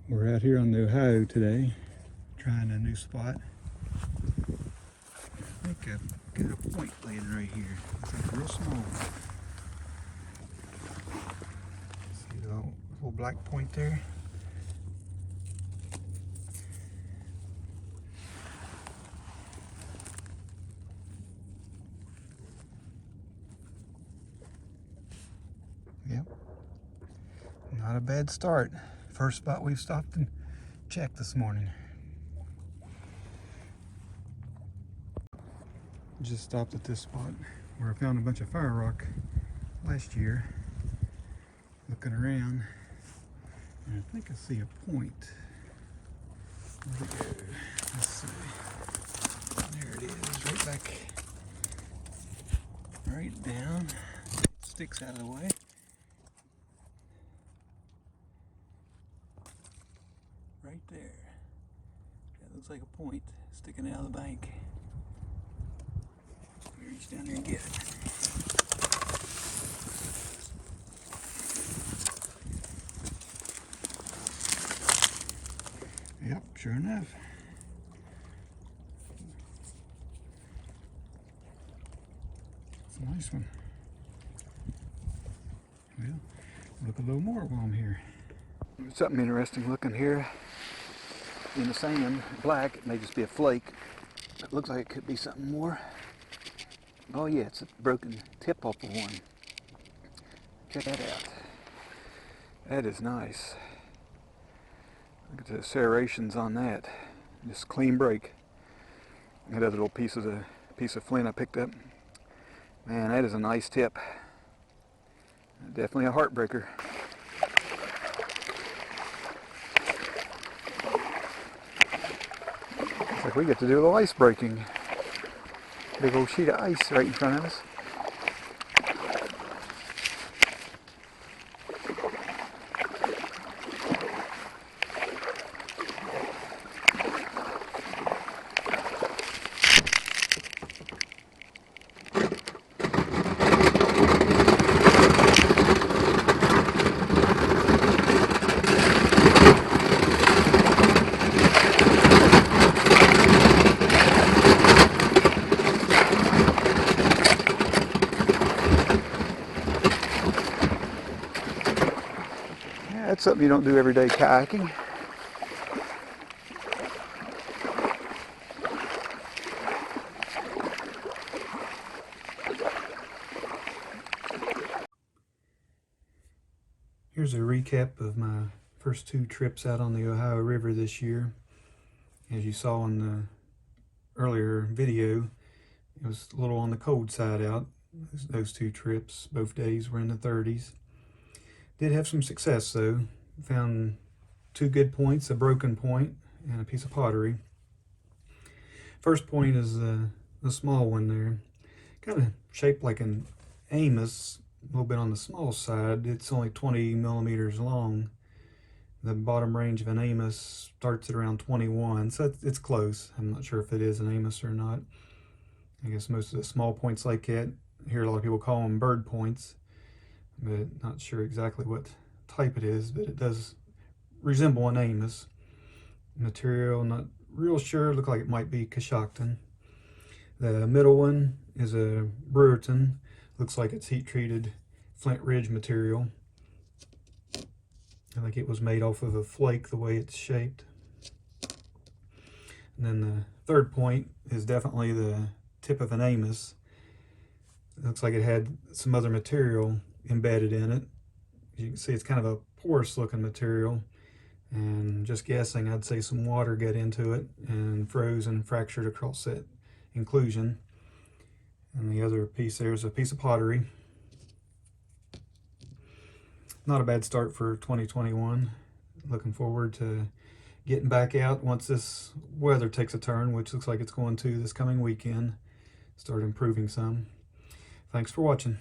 We're out here on the Ohio today, trying a new spot. I think I've got a point laying right here. It's like real small. See the little black point there? Yep. Not a bad start. First spot we've stopped and checked this morning. Just stopped at this spot where I found a bunch of fire rock last year. Looking around, and I think I see a point. Where'd it go? Let's see. There it is, right back, right down. Sticks out of the way. Right there. That looks like a point sticking out of the bank. Reach down there and get it. Yep, sure enough. It's a nice one. Well, look a little more while I'm here. There's something interesting looking here in the sand. Black, it may just be a flake. It looks like it could be something more. Oh yeah, it's a broken tip off of one. Check that out. That is nice. Look at the serrations on that. Just clean break. That other little piece of flint I picked up. Man, that is a nice tip. Definitely a heartbreaker. Looks like we get to do a little ice breaking. Big old sheet of ice right in front of us. That's something you don't do every day, kayaking. Here's a recap of my first 2 trips out on the Ohio River this year. As you saw in the earlier video, it was a little on the cold side out. Those 2 trips, both days were in the 30s. Did have some success though. Found 2 good points, a broken point and a piece of pottery. First point is the small one there. Kind of shaped like an Amos, a little bit on the small side. It's only 20 millimeters long. The bottom range of an Amos starts at around 21, so it's close. I'm not sure if it is an Amos or not. I guess most of the small points like that, here a lot of people call them bird points, but not sure exactly what type it is, but it does resemble an Amos. Material, not real sure, look like it might be Coshocton. The middle one is a Brewerton, looks like it's heat treated Flint Ridge material. I think it was made off of a flake the way it's shaped. And then the third point is definitely the tip of an Amos. It looks like it had some other material embedded in it. You can see it's kind of a porous looking material, and just guessing, I'd say some water got into it and froze and fractured across that inclusion. And the other piece there is a piece of pottery. Not a bad start for 2021. Looking forward to getting back out once this weather takes a turn, which looks like it's going to this coming weekend. Start improving some. Thanks for watching.